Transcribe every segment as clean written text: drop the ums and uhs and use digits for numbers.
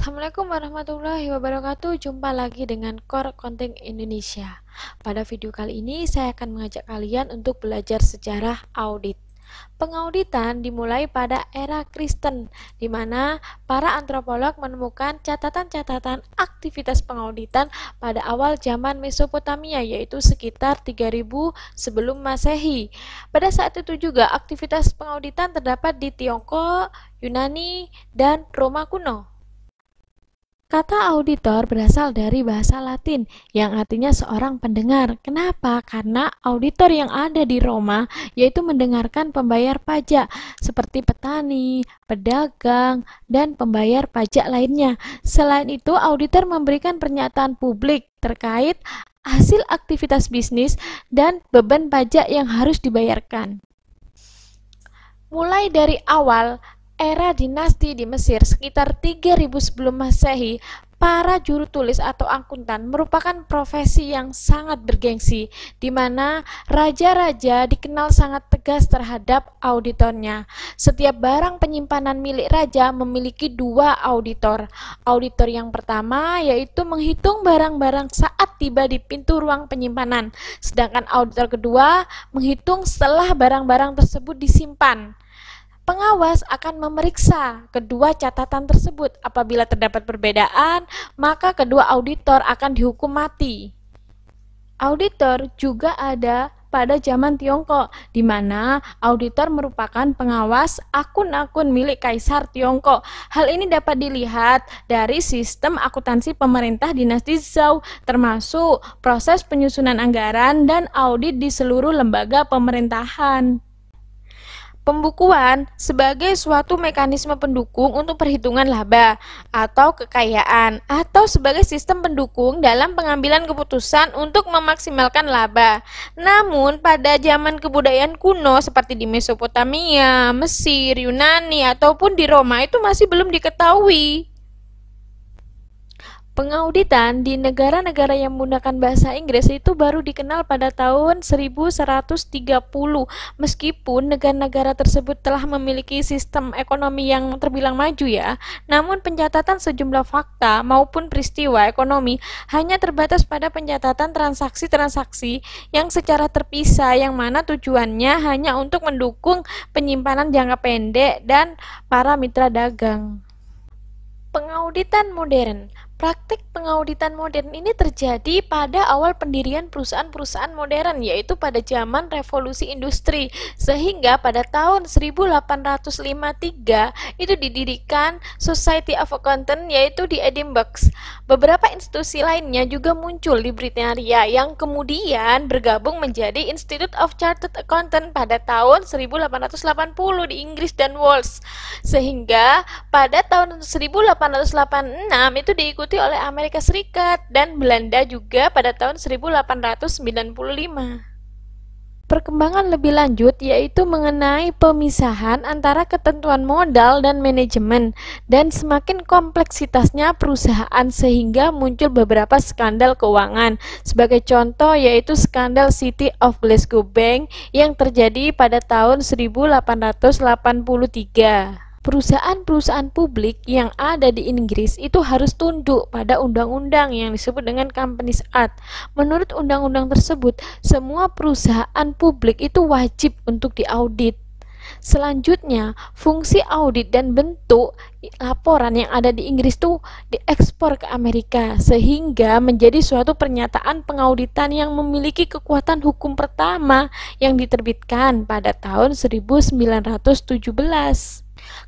Assalamualaikum warahmatullahi wabarakatuh. Jumpa lagi dengan Core Accounting Indonesia. Pada video kali ini saya akan mengajak kalian untuk belajar sejarah audit. Pengauditan dimulai pada era Kristen, di mana para antropolog menemukan catatan-catatan aktivitas pengauditan pada awal zaman Mesopotamia, yaitu sekitar 3000 sebelum Masehi. Pada saat itu juga aktivitas pengauditan terdapat di Tiongkok, Yunani, dan Roma kuno. Kata auditor berasal dari bahasa Latin yang artinya seorang pendengar. Kenapa? Karena auditor yang ada di Roma yaitu mendengarkan pembayar pajak seperti petani, pedagang, dan pembayar pajak lainnya. Selain itu, auditor memberikan pernyataan publik terkait hasil aktivitas bisnis dan beban pajak yang harus dibayarkan. Mulai dari awal era dinasti di Mesir sekitar 3000 sebelum Masehi, para juru tulis atau akuntan merupakan profesi yang sangat bergengsi, di mana raja-raja dikenal sangat tegas terhadap auditornya. Setiap barang penyimpanan milik raja memiliki dua auditor. Auditor yang pertama yaitu menghitung barang-barang saat tiba di pintu ruang penyimpanan, sedangkan auditor kedua menghitung setelah barang-barang tersebut disimpan. Pengawas akan memeriksa kedua catatan tersebut. Apabila terdapat perbedaan, maka kedua auditor akan dihukum mati. Auditor juga ada pada zaman Tiongkok, di mana auditor merupakan pengawas akun-akun milik Kaisar Tiongkok. Hal ini dapat dilihat dari sistem akuntansi pemerintah dinasti Zhou, termasuk proses penyusunan anggaran dan audit di seluruh lembaga pemerintahan. Pembukuan sebagai suatu mekanisme pendukung untuk perhitungan laba atau kekayaan, atau sebagai sistem pendukung dalam pengambilan keputusan untuk memaksimalkan laba. Namun, pada zaman kebudayaan kuno seperti di Mesopotamia, Mesir, Yunani, ataupun di Roma itu masih belum diketahui. Pengauditan di negara-negara yang menggunakan bahasa Inggris itu baru dikenal pada tahun 1130, meskipun negara-negara tersebut telah memiliki sistem ekonomi yang terbilang maju ya. Namun pencatatan sejumlah fakta maupun peristiwa ekonomi hanya terbatas pada pencatatan transaksi-transaksi yang secara terpisah, yang mana tujuannya hanya untuk mendukung penyimpanan jangka pendek dan para mitra dagang. Pengauditan modern. Praktik pengauditan modern ini terjadi pada awal pendirian perusahaan-perusahaan modern, yaitu pada zaman revolusi industri, sehingga pada tahun 1853 itu didirikan Society of Accountants, yaitu di Edinburgh. Beberapa institusi lainnya juga muncul di Britania yang kemudian bergabung menjadi Institute of Chartered Accountants pada tahun 1880 di Inggris dan Wales, sehingga pada tahun 1886 itu diikuti oleh Amerika Serikat dan Belanda juga pada tahun 1895. Perkembangan lebih lanjut yaitu mengenai pemisahan antara ketentuan modal dan manajemen, dan semakin kompleksitasnya perusahaan sehingga muncul beberapa skandal keuangan. Sebagai contoh yaitu skandal City of Glasgow Bank yang terjadi pada tahun 1883. Perusahaan-perusahaan publik yang ada di Inggris itu harus tunduk pada undang-undang yang disebut dengan Companies Act. Menurut undang-undang tersebut, semua perusahaan publik itu wajib untuk diaudit. Selanjutnya, fungsi audit dan bentuk laporan yang ada di Inggris itu diekspor ke Amerika, sehingga menjadi suatu pernyataan pengauditan yang memiliki kekuatan hukum pertama yang diterbitkan pada tahun 1917.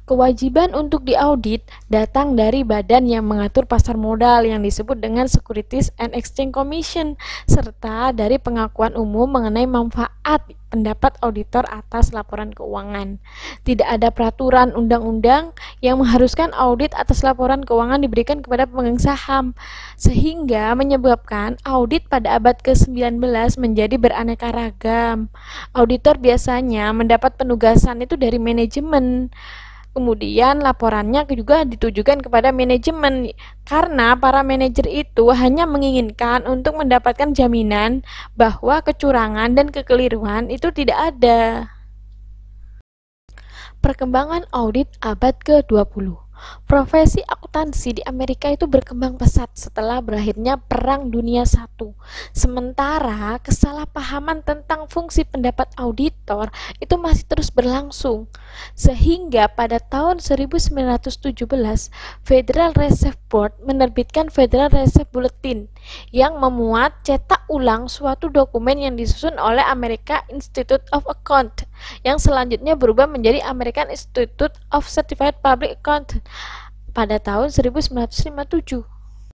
Kewajiban untuk diaudit datang dari badan yang mengatur pasar modal yang disebut dengan Securities and Exchange Commission, serta dari pengakuan umum mengenai manfaat pendapat auditor atas laporan keuangan. Tidak ada peraturan undang-undang yang mengharuskan audit atas laporan keuangan diberikan kepada pemegang saham, sehingga menyebabkan audit pada abad ke-19 menjadi beraneka ragam. Auditor biasanya mendapat penugasan itu dari manajemen. Kemudian laporannya juga ditujukan kepada manajemen, karena para manajer itu hanya menginginkan untuk mendapatkan jaminan bahwa kecurangan dan kekeliruan itu tidak ada. Perkembangan audit abad ke-20. Profesi akuntansi di Amerika itu berkembang pesat setelah berakhirnya Perang Dunia I. Sementara kesalahpahaman tentang fungsi pendapat auditor itu masih terus berlangsung. Sehingga pada tahun 1917, Federal Reserve Board menerbitkan Federal Reserve Bulletin yang memuat cetak ulang suatu dokumen yang disusun oleh American Institute of Account yang selanjutnya berubah menjadi American Institute of Certified Public Account pada tahun 1957.